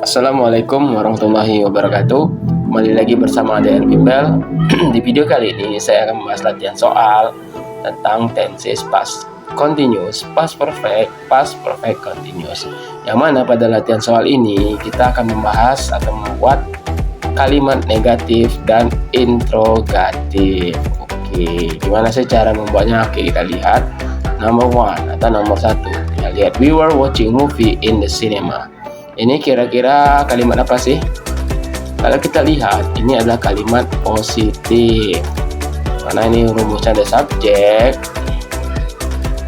Assalamualaikum warahmatullahi wabarakatuh. Kembali lagi bersama ADR Bimbel. Di video kali ini saya akan membahas latihan soal tentang tenses past continuous, past perfect continuous. Yang mana pada latihan soal ini kita akan membahas atau membuat kalimat negatif dan interrogatif. Oke, gimana sih cara membuatnya? Oke, kita lihat. Number one atau nomor satu. Kita lihat, we were watching movie in the cinema. Ini kira-kira kalimat apa sih? Kalau kita lihat, ini adalah kalimat positif. Karena ini rumusnya ada subjek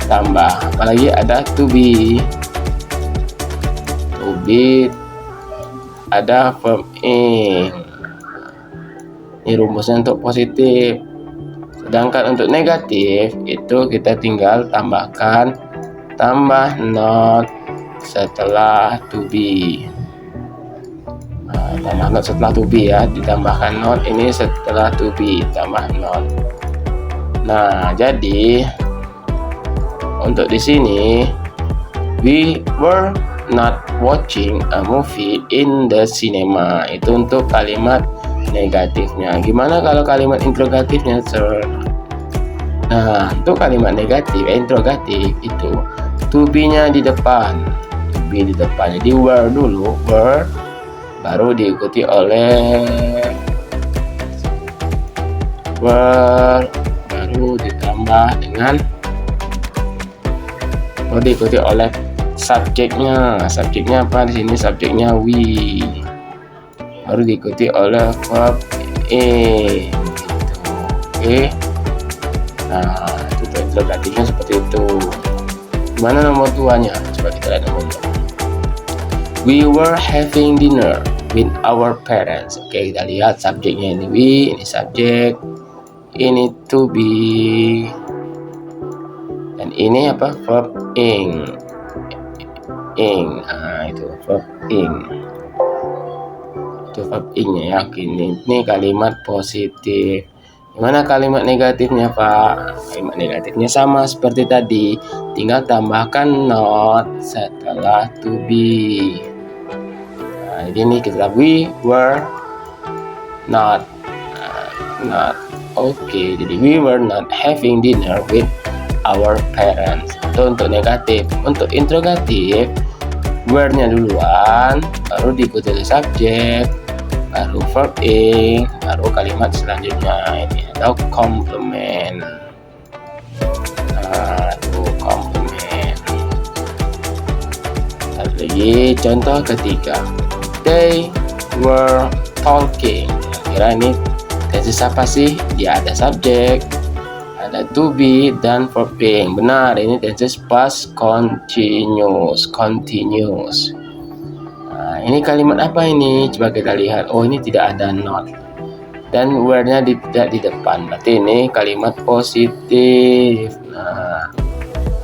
tambah, apalagi ada to be, ada verb ing. Ini rumusnya untuk positif. Sedangkan untuk negatif itu kita tinggal tambahkan not setelah to be. Tambah not setelah to be ya, ditambahkan not ini setelah to be, tambah not. Nah, jadi untuk di sini we were not watching a movie in the cinema. Itu untuk kalimat negatifnya. Gimana kalau kalimat interrogatifnya, sir? Nah, untuk kalimat negatif, interrogatif itu to be-nya di depan. Di depan, jadi were dulu, were baru diikuti oleh were, baru ditambah dengan baru diikuti oleh subjeknya. Subjeknya apa di sini? Subjeknya we, baru diikuti oleh verb ing gitu. Oke, nah itu interrogatifnya seperti itu. Gimana nomor 2-nya? Coba kita lihat nomor 2. We were having dinner with our parents. Oke, kita lihat subjeknya ini we, ini subjek, ini to be, dan ini apa? Verb ing. Nah, itu verb ing. Itu verb ing-nya ya. Ini kalimat positif. Gimana kalimat negatifnya, Pak? Kalimat negatifnya sama seperti tadi, tinggal tambahkan not setelah to be. Nah, jadi ini kita we were not. Oke, jadi we were not having dinner with our parents. Itu untuk negatif. Untuk interrogatif, were-nya duluan, baru diikuti oleh subjek, baru verb ing, baru kalimat selanjutnya ini atau complement. Nah, itu complement. Satu lagi, contoh ketiga. They were talking. Kira-kira ini tenses apa sih? Dia ada subjek, ada to be, dan verb ing. Benar, ini tenses past continuous. Nah, ini kalimat apa ini? Coba kita lihat. Oh, ini tidak ada not dan were-nya tidak di depan. Berarti ini kalimat positif. Nah,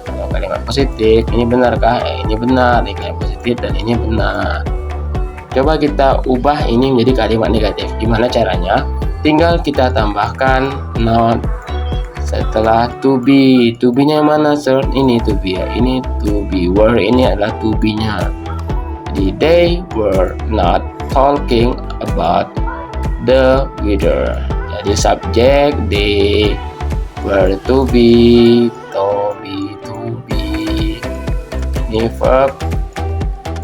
kalau kalimat positif ini benarkah? Ini benar. Ini kalimat positif dan ini benar. Coba kita ubah ini menjadi kalimat negatif. Gimana caranya? Tinggal kita tambahkan not setelah to be. To be-nya mana, sir? Ini to be ya. Ini to be. Were ini adalah to be-nya. Jadi they were not talking about the weather. Jadi subjek they were to be, to be. Ini verb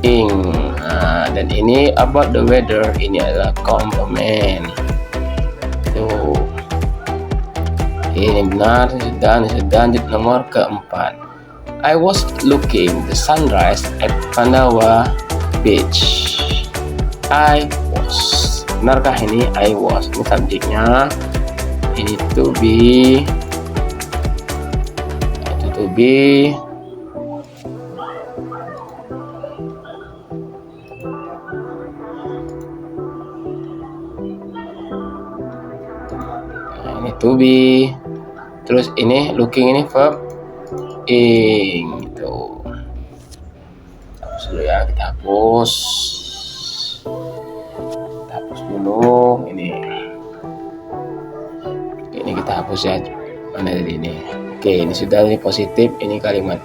ing. Nah, dan ini about the weather, ini adalah complement. Tuh. Ini benar. Dan lanjut nomor keempat. I was looking the sunrise at Pandawa Beach. I was. Benarkah ini? I was. Ini subjeknya. Ini to be. Itu to be. Nah, ini to be. Terus ini looking, ini verb ing gitu. Hapus dulu ya, kita hapus dulu ini kita hapus ya. Mana dari ini? Oke, ini sudah, ini positif, ini kalimat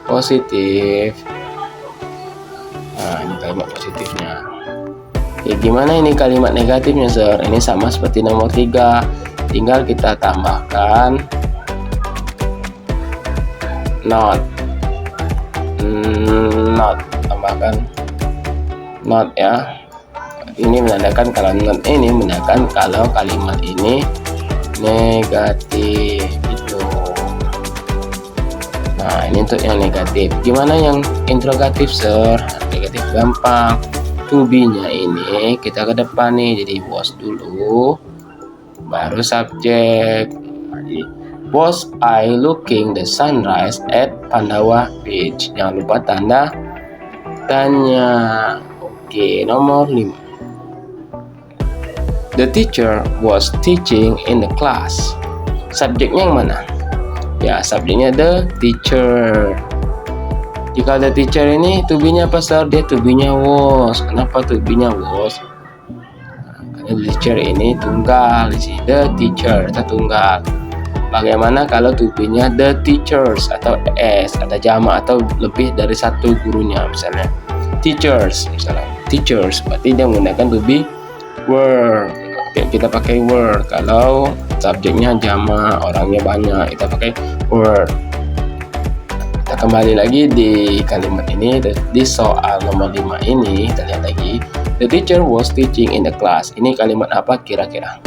positif. Nah, ini kalimat positifnya. Oke, gimana ini kalimat negatifnya, Sir? Ini sama seperti nomor 3. Tinggal kita tambahkan not. Tambahkan not ya. Ini menandakan kalau not ini menandakan kalau kalimat ini negatif itu. Nah, ini untuk yang negatif. Gimana yang interrogatif, Sir? Negatif gampang. To be-nya ini kita ke depan nih, jadi was dulu, baru subjek. Jadi, was I looking the sunrise at Pandawa Beach? Jangan lupa tanda tanya. Oke, nomor 5. The teacher was teaching in the class. Subjeknya yang mana? Ya, subjeknya the teacher. Jika the teacher ini to be-nya apa, Sir? Dia to be-nya was. Kenapa to be-nya was? Karena the teacher ini tunggal di sini. The teacher itu tunggal. Bagaimana kalau to be-nya the teachers atau s atau jamak atau lebih dari satu gurunya, misalnya teachers, misalnya teachers, berarti dia menggunakan to be were. Oke, kita pakai were. Kalau subjeknya jamak, orangnya banyak, kita pakai were. Kita kembali lagi di kalimat ini, di soal nomor 5 ini, kita lihat lagi. The teacher was teaching in the class. Ini kalimat apa kira-kira?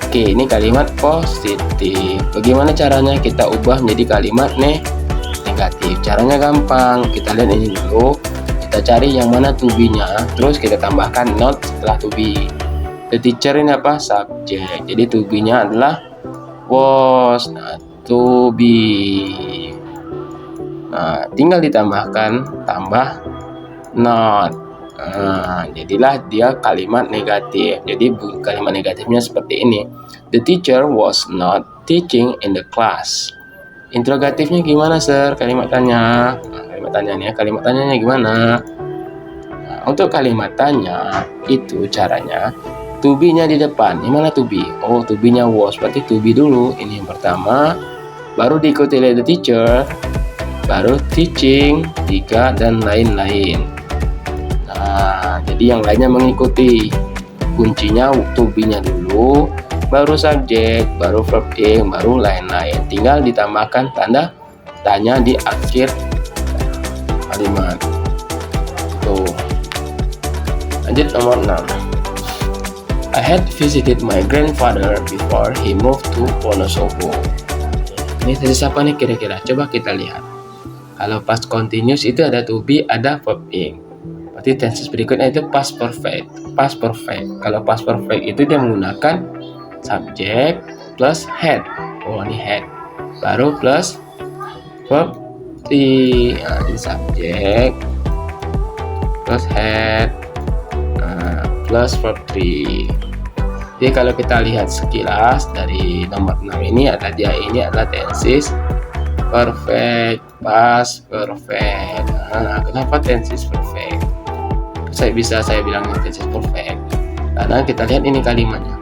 Oke, ini kalimat positif. Bagaimana caranya kita ubah menjadi kalimat negatif? Caranya gampang. Kita lihat ini dulu. Kita cari yang mana to be-nya, terus kita tambahkan not setelah to be. The teacher ini apa? Subjek. Jadi to be-nya adalah was. Nah, to be. Nah, tinggal ditambahkan tambah not. Nah, jadilah dia kalimat negatif. Jadi kalimat negatifnya seperti ini. The teacher was not teaching in the class. Interrogatifnya gimana, Sir? Kalimat tanya. Nah, kalimat tanyanya gimana? Nah, untuk kalimat tanya itu caranya to be-nya di depan. Di mana to be? Oh, to be-nya was. Berarti to be dulu. Ini yang pertama. Baru diikuti oleh the teacher. Baru teaching, 3, dan lain-lain. Nah, jadi yang lainnya mengikuti. Kuncinya to be-nya dulu, baru subjek, baru verb ing, baru lain-lain. Tinggal ditambahkan tanda tanya di akhir kalimat. Tuh. Lanjut nomor 6. I had visited my grandfather before he moved to Wonosobo. Ini tadi siapa nih kira-kira? Coba kita lihat. Kalau past continuous itu ada to be, ada verb ing. Berarti tenses berikutnya itu past perfect. Past perfect. Kalau past perfect itu dia menggunakan subjek plus had. Oh, ini had. Baru plus verb ing. Nah, ini subjek plus had plus verb 3. Jadi kalau kita lihat sekilas dari nomor 6 ini adalah tenses perfect, past perfect. Nah, kenapa tenses perfect? Saya bilang tenses perfect karena kita lihat ini kalimatnya.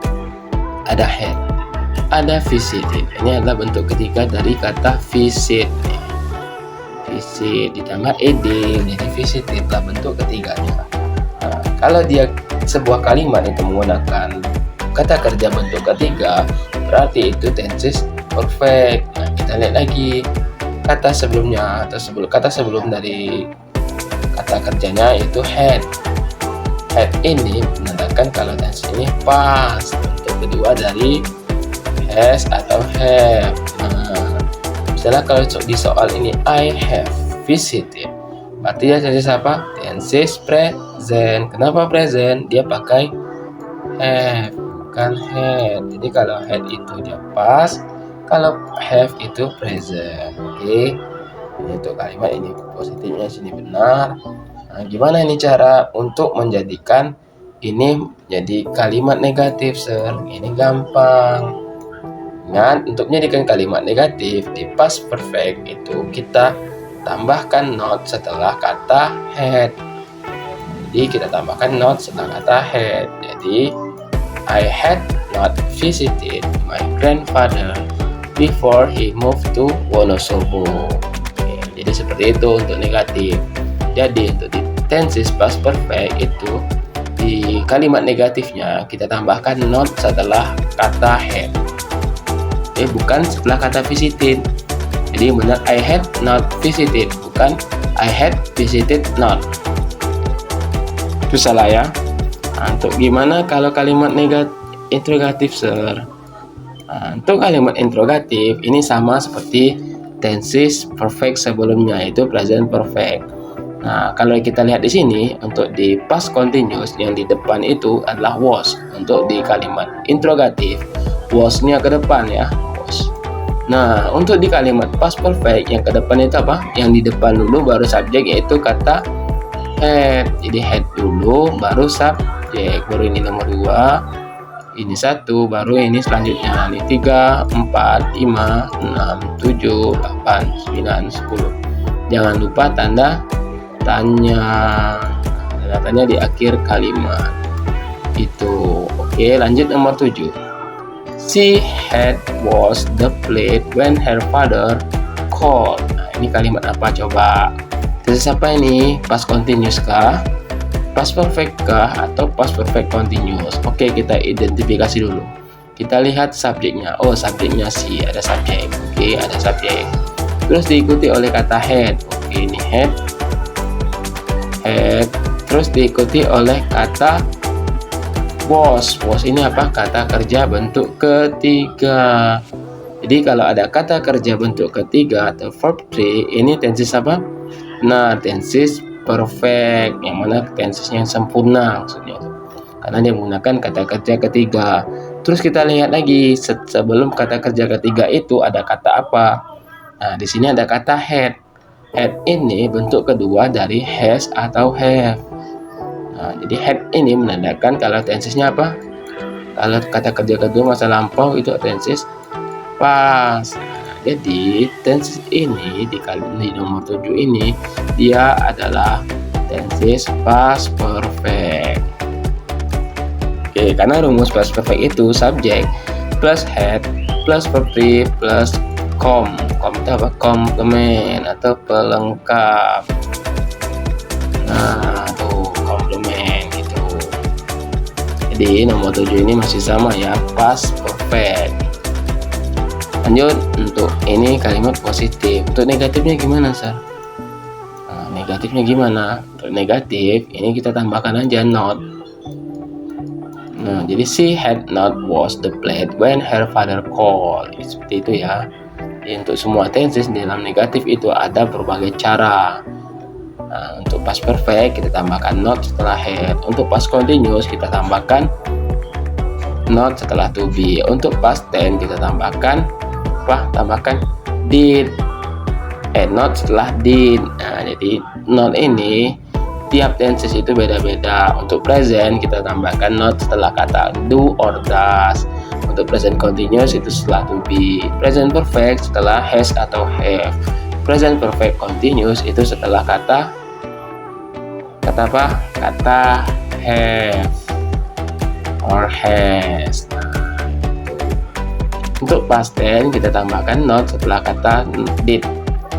Ada had, ada visited. Ini adalah bentuk ketiga dari kata visit. Visit ditambah ed menjadi visited adalah bentuk ketiganya. Nah, kalau dia sebuah kalimat itu menggunakan kata kerja bentuk ketiga, berarti itu tenses perfect. Nah, kita lihat lagi kata sebelumnya atau kata sebelum dari kata kerjanya itu had. Had ini menandakan kalau tense ini past. Bentuk kedua dari has atau have. Nah, misalnya kalau di soal ini I have visited, berarti dia tenses apa? Tenses present. Kenapa present? Dia pakai have, bukan had. Jadi kalau had itu dia past, kalau have itu present. Oke. Ini untuk kalimat ini positifnya sini benar. Nah, gimana ini cara untuk menjadikan ini jadi kalimat negatif, Sir? Ini gampang. Ingat, untuk menjadikan kalimat negatif di past perfect itu kita tambahkan not setelah kata had. Jadi kita tambahkan not setelah kata had. Jadi I had not visited my grandfather before he moved to Wonosobo. Oke, jadi seperti itu untuk negatif. Jadi untuk di tenses past perfect itu di kalimat negatifnya kita tambahkan not setelah kata had. Oke, bukan setelah kata visited. Jadi benar I had not visited, bukan I had visited not. Itu salah ya. Nah, untuk gimana kalau kalimat interrogatif, sir? Nah, untuk kalimat interrogatif ini sama seperti tenses perfect sebelumnya, yaitu present perfect. Nah, kalau kita lihat di sini untuk di past continuous yang di depan itu adalah was. Untuk di kalimat interrogatif was-nya ke depan ya, was. Nah, untuk di kalimat past perfect yang ke depan itu apa? Yang di depan dulu baru subjek, yaitu kata had. Jadi had dulu baru subjek, baru ini nomor 2. Ini 1, baru ini selanjutnya. Ini 3, 4, 5, 6, 7, 8, 9, 10. Jangan lupa tanda tanya. Tanda tanya di akhir kalimat. Itu. Oke, lanjut nomor 7. She had washed the plate when her father called. Nah, ini kalimat apa coba? Terus apa ini? Past continuous kah? Past perfect kah atau past perfect continuous? Oke, kita identifikasi dulu. Kita lihat subjeknya. Oh, subjeknya si ada subjek. Oke, ada subjek. Terus diikuti oleh kata had. Oke, ini had. Terus diikuti oleh kata was. Was ini apa? Kata kerja bentuk ketiga. Jadi kalau ada kata kerja bentuk ketiga atau verb 3, ini tenses apa? Nah, tenses perfect, yang mana tensesnya sempurna maksudnya, karena dia menggunakan kata kerja ketiga. Terus kita lihat lagi sebelum kata kerja ketiga itu ada kata apa? Nah, di sini ada kata had. Had ini bentuk kedua dari has atau have. Nah, jadi had ini menandakan kalau tensesnya apa? Kalau kata kerja kedua masa lampau itu tenses past. Jadi tenses ini di nomor 7 ini dia adalah tenses past perfect. Oke, karena rumus past perfect itu subjek plus had plus verb 3 plus com itu apa? Komplement atau pelengkap. Nah, tuh komplement gitu. Jadi nomor 7 ini masih sama ya, past perfect. Lanjut untuk ini kalimat positif. Untuk negatifnya gimana, Sir? Nah, negatifnya gimana? Untuk negatif ini kita tambahkan aja not. Nah, jadi she had not washed the plate when her father called. Seperti itu ya. Jadi untuk semua tenses dalam negatif itu ada berbagai cara. Nah, untuk past perfect kita tambahkan not setelah had. Untuk past continuous kita tambahkan not setelah to be. Untuk past tense kita tambahkan did, not setelah did. Nah, jadi not ini tiap tenses itu beda-beda. Untuk present kita tambahkan not setelah kata do or does. Untuk present continuous itu setelah to be. Present perfect setelah has atau have. Present perfect continuous itu setelah kata apa? Kata have or has. Untuk past tense kita tambahkan not setelah kata did.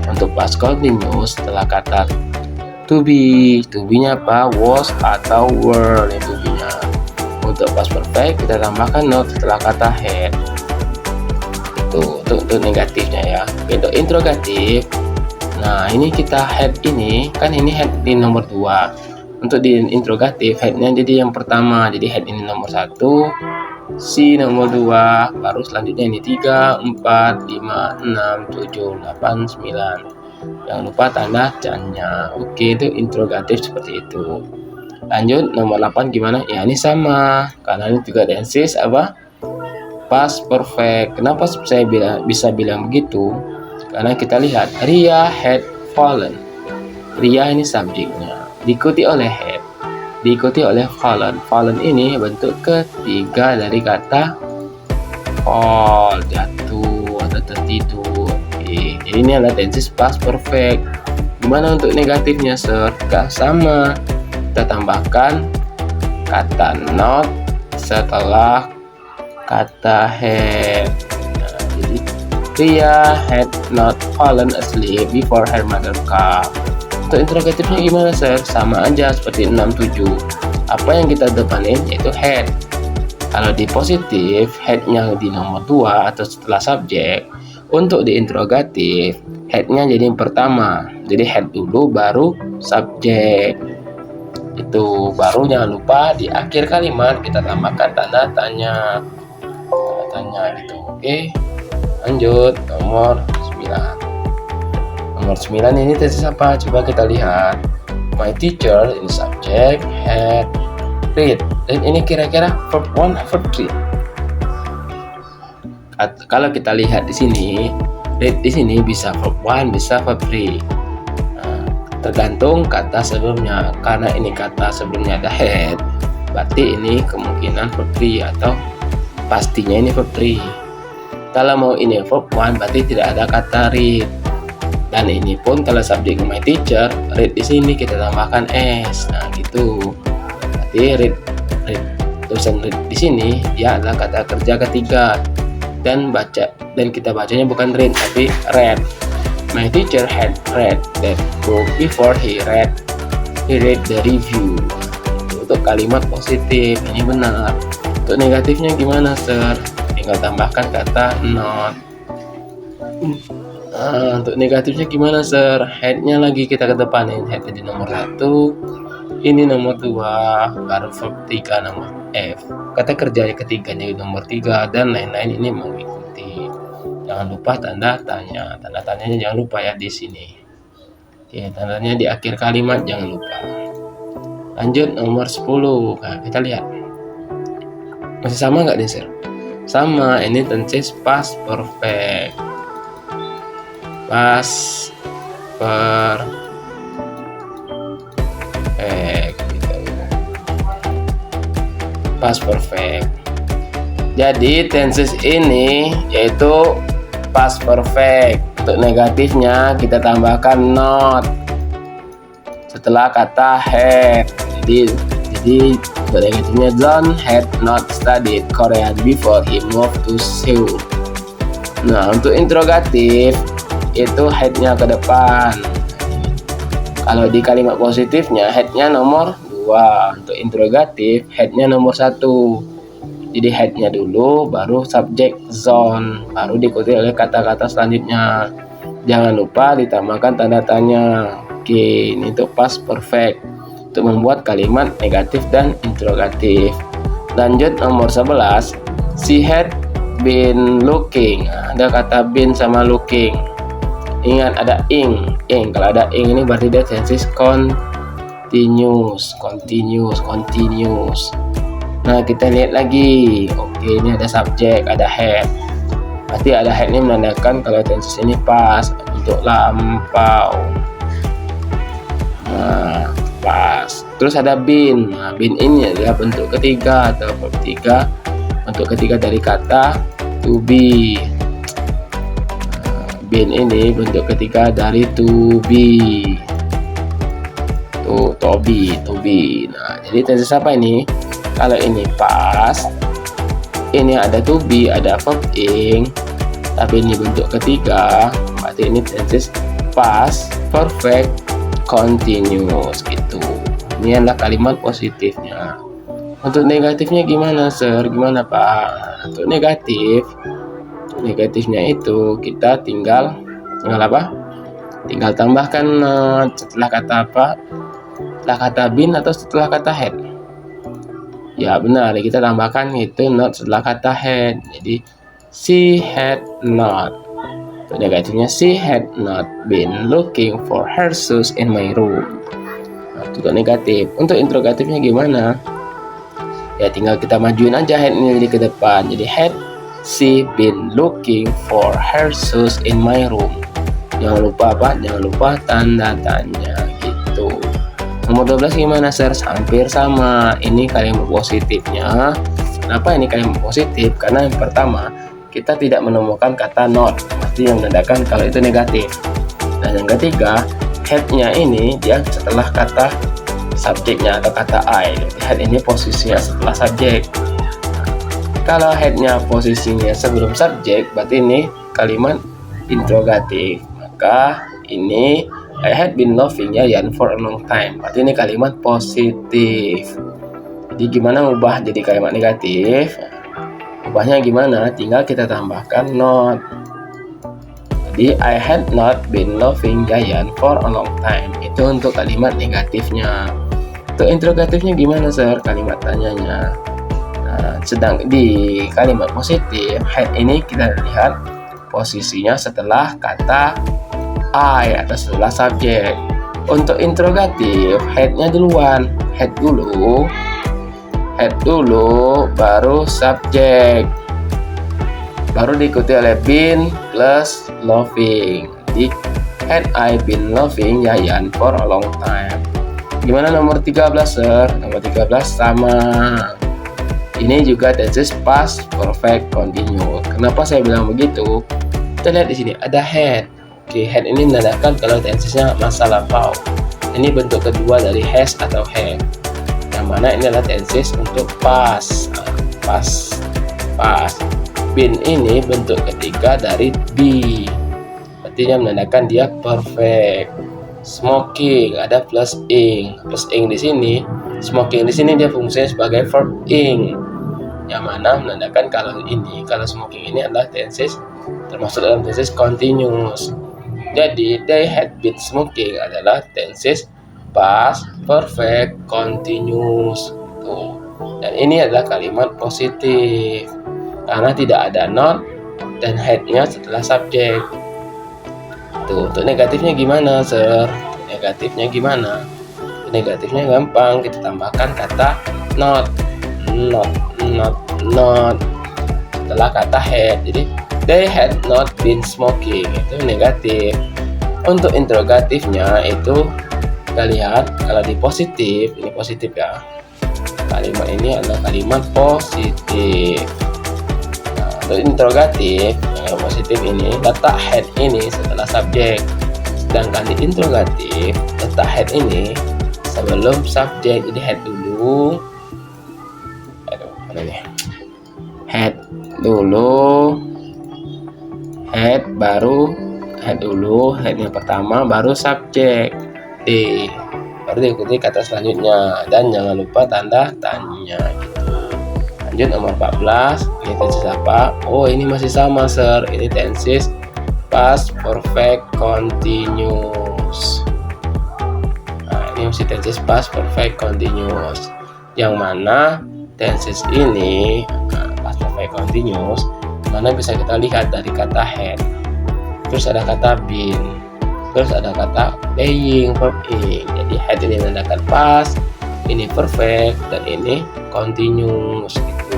Untuk past continuous setelah kata to be. To be-nya apa? Was atau were yang to be-nya. Untuk past perfect kita tambahkan not setelah kata had. Itu untuk negatifnya ya. Oke, untuk interrogatif. Nah, ini kita had ini kan ini had di nomor 2. Untuk di interrogatif head-nya jadi yang pertama. Jadi head ini nomor 1. Si nomor 2, baru selanjutnya ini 3, 4, 5, 6, 7, 8, 9. Jangan lupa tanda tanya. Oke, itu interrogatif seperti itu. Lanjut nomor 8 gimana? Ya, ini sama. Karena ini juga tenses apa? Past perfect. Kenapa saya bisa bilang begitu? Karena kita lihat Ria had fallen. Ria ini subjeknya. Diikuti oleh had. Diikuti oleh fallen. Fallen ini bentuk ketiga dari kata fall, jatuh atau tertidur. Oke, jadi ini adalah tenses past perfect. Gimana untuk negatifnya, Sir? Sama. Kita tambahkan kata not setelah kata had. Nah, jadi Ria had not fallen asleep before her mother came. Untuk interrogatifnya gimana, sir? Sama aja seperti 67. Apa yang kita depanin yaitu had. Kalau di positif, had-nya di nomor 2 atau setelah subjek. Untuk di interrogatif, had-nya jadi yang pertama. Jadi had dulu baru subjek. Itu baru jangan lupa di akhir kalimat kita tambahkan tanda tanya. Tanda tanya gitu. Oke. Lanjut nomor 9. Nomor 9 ini tesis apa? Coba kita lihat. My teacher in subject had read. Dan ini kira-kira verb 1 verb 3. Kalau kita lihat di sini, read di sini bisa verb 1, bisa verb 3. Tergantung kata sebelumnya. Karena ini kata sebelumnya ada had, berarti ini kemungkinan verb 3 atau pastinya ini verb 3. Kalau mau ini verb 1 berarti tidak ada kata read. Dan ini pun kalau subjek my teacher, read di sini kita tambahkan s. Nah, gitu. Berarti read tulisan read di sini dia adalah kata kerja ketiga. Dan kita bacanya bukan read tapi read. My teacher had read that book before he read the review. Untuk kalimat positif ini benar. Untuk negatifnya gimana, sir? Tinggal tambahkan kata not. Untuk negatifnya gimana, sir? Had-nya lagi kita kedepanin. Had di nomor 1, ini nomor 2, baru verb 3 nomor F. Kata kerjanya ketiganya di nomor 3 dan lain-lain ini mengikuti. Jangan lupa tanda tanya. Tanda tanyanya jangan lupa ya di sini. Oke, tandanya di akhir kalimat jangan lupa. Lanjut nomor 10. Nah, kita lihat. Masih sama nggak nih, sir? Sama, ini tenses past perfect. Past perfect gitu. Past perfect. Jadi tenses ini yaitu past perfect. Untuk negatifnya kita tambahkan not setelah kata had. Jadi untuk negatifnya John had not studied Korean before he moved to Seoul. Nah, untuk interrogatif itu had-nya ke depan. Kalau di kalimat positifnya had-nya nomor 2. Untuk interrogatif had-nya nomor 1. Jadi had-nya dulu baru subjek zone, baru diikuti oleh kata-kata selanjutnya. Jangan lupa ditambahkan tanda tanya. Oke, ini untuk past perfect untuk membuat kalimat negatif dan interrogatif. Lanjut nomor 11. She had been looking. Ada kata been sama looking. Ingat ada ing. Kalau ada ing ini berarti dia tenses continuous. Nah, kita lihat lagi. Oke, ini ada subjek, ada had. Pasti ada had ini menandakan kalau tenses ini past untuk lampau. Nah, past. Terus ada been. Nah, been ini adalah bentuk ketiga atau verb 3. Bentuk ketiga dari kata to be. Been ini bentuk ketiga dari to be. To be. Nah, jadi tenses apa ini? Kalau ini past, ini ada to be, ada verb ing, tapi ini bentuk ketiga, berarti ini tenses past perfect continuous gitu. Ini adalah kalimat positifnya. Untuk negatifnya gimana, sir? Gimana, Pak? Untuk negatifnya itu kita tinggal apa? Tinggal tambahkan setelah kata apa? Setelah kata been atau setelah kata had? Ya benar, kita tambahkan itu not setelah kata had. Jadi she had not. Untuk negatifnya she had not been looking for her shoes in my room. Nah, itu negatif. Untuk interrogatifnya gimana? Ya tinggal kita majuin aja had ini jadi ke depan. Jadi had she been looking for her shoes in my room. Jangan lupa apa? Jangan lupa tanda tanya gitu. Nomor 12 gimana, sir? Hampir sama. Ini kalimat positifnya. Kenapa ini kalimat positif? Karena yang pertama, kita tidak menemukan kata not, pasti yang menandakan kalau itu negatif. Dan yang ketiga, had-nya ini dia setelah kata subjeknya atau kata I. Had ini posisinya setelah subjek. Kalau head-nya posisinya sebelum subjek, berarti ini kalimat interrogatif. Maka ini I had been loving Yayan for a long time. Berarti ini kalimat positif. Jadi gimana ubah jadi kalimat negatif? Ubahnya gimana? Tinggal kita tambahkan not. Jadi I had not been loving Yayan for a long time. Itu untuk kalimat negatifnya. Untuk interrogatifnya gimana, Sir? Kalimat tanyanya. Nah, sedang di kalimat positif, had ini kita lihat posisinya setelah kata I atau setelah subjek. Untuk interrogatif, had-nya duluan. Had dulu, baru subjek. Baru diikuti oleh been plus loving. Jadi had I been loving Yayan for a long time. Gimana nomor 13, Sir? Nomor 13 sama. Ini juga tenses past perfect continuous. Kenapa saya bilang begitu? Kita lihat di sini ada had. Oke, had ini menandakan kalau tensesnya masa lampau. Ini bentuk kedua dari has atau have. Yang mana ini adalah tenses untuk past. Past. Been ini bentuk ketiga dari be. Artinya menandakan dia perfect. Smoking ada plus ing. Plus ing di sini, smoking di sini dia fungsinya sebagai verb ing. Yang mana menandakan kalau smoking ini adalah tenses termasuk dalam tenses continuous. Jadi they had been smoking adalah tenses past perfect continuous. Tuh. Dan ini adalah kalimat positif. Karena tidak ada not dan had-nya setelah subjek. Tuh, untuk negatifnya gimana, Sir? Negatifnya gimana? Negatifnya gampang, kita tambahkan kata not setelah kata had. Jadi they had not been smoking, itu negatif. Untuk interrogatifnya itu kita lihat kalau di positif, ini positif ya. Kalimat ini adalah kalimat positif. Untuk interrogatif yang positif ini letak had ini setelah subjek, sedangkan di interrogatif letak had ini sebelum subjek. Jadi had dulu, had dulu, headnya pertama baru subjek, baru diikuti kata selanjutnya, dan jangan lupa tanda tanya gitu. Lanjut nomor 14, ini tenses apa? Oh, ini masih sama, Sir. Ini tenses past perfect continuous. Nah, ini masih tenses past perfect continuous. Yang mana tenses ini past perfect continuous, mana bisa kita lihat dari kata had. Terus ada kata been. Terus ada kata playing, verb ing. Jadi had ini menandakan past, ini perfect, dan ini continuous gitu.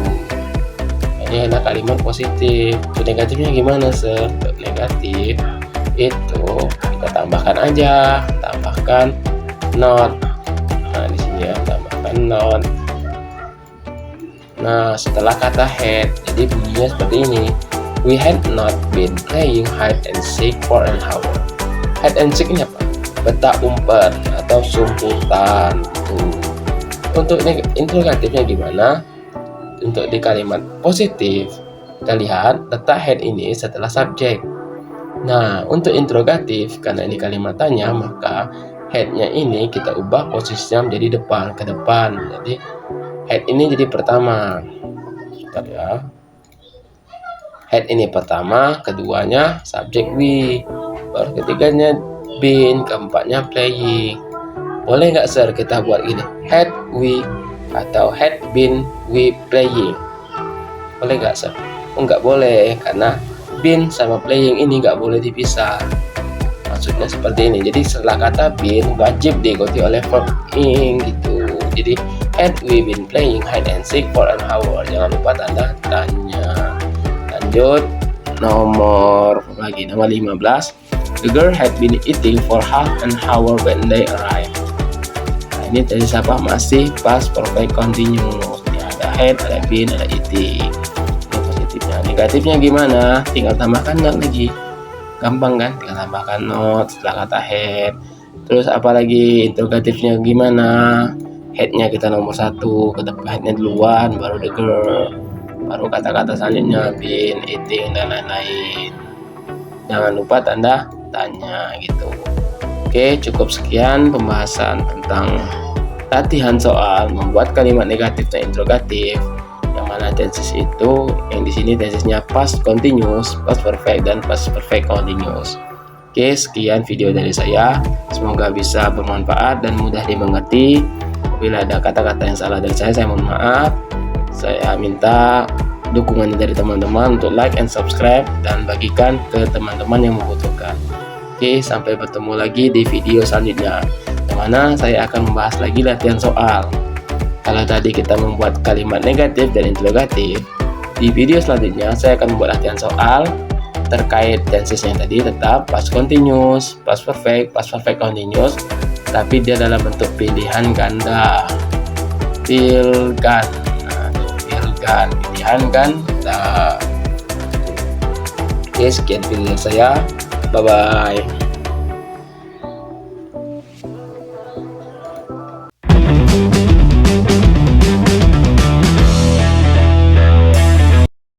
Ini adalah kalimat positif. Untuk negatifnya gimana, Sir? Untuk negatif itu kita tambahkan not. Nah, di sini ya, tambahkan not. Nah, setelah kata had, jadi bunyinya seperti ini. We had not been playing hide and seek for an hour. Hide and seek ini apa? Petak umpet atau sumputan. Untuk interrogatifnya gimana? Untuk di kalimat positif, kita lihat letak had ini setelah subjek. Nah, untuk interrogatif, karena ini kalimat tanya, maka had-nya ini kita ubah posisinya menjadi ke depan. Jadi had ini jadi pertama. Bentar ya. Had ini pertama, keduanya subjek we, baru ketiganya been, keempatnya playing. Boleh nggak, Sir, kita buat gini? Had we atau had been we playing? Boleh nggak, Sir? Nggak boleh, karena been sama playing ini nggak boleh dipisah. Maksudnya seperti ini. Jadi setelah kata been wajib diikuti oleh verb ing gitu. Jadi had we been playing hide and seek for an hour. Jangan lupa tanda tanya. Lanjut nomor 15. The girl had been eating for half an hour when they arrived. Ini tadi siapa? Masih past perfect continuous. Ya, ada had, ada been, ada eating. Ini positifnya. Negatifnya gimana? Tinggal tambahkan not lagi. Gampang kan? Tinggal tambahkan not setelah kata had. Terus apalagi interrogatifnya gimana? Headnya kita nomor 1, ke depan headnya duluan, baru the girl, baru kata-kata selanjutnya been, eating, dan lain-lain. jangan lupa tanda tanya gitu. Oke, cukup sekian pembahasan tentang latihan soal membuat kalimat negatif dan interrogatif, yang mana tenses itu yang di sini tensesnya past continuous, past perfect, dan past perfect continuous. Oke, sekian video dari saya, semoga bisa bermanfaat dan mudah dimengerti. Bila ada kata-kata yang salah dari saya mohon maaf. Saya minta dukungan dari teman-teman untuk like and subscribe dan bagikan ke teman-teman yang membutuhkan. Oke, sampai bertemu lagi di video selanjutnya, yang mana saya akan membahas lagi latihan soal. Kalau tadi kita membuat kalimat negatif dan interrogatif, di video selanjutnya saya akan membuat latihan soal terkait tenses yang tadi tetap past continuous, past perfect continuous, tapi dia dalam bentuk pilihan ganda. Pilihan ganda. Oke, sekian video saya. Bye bye.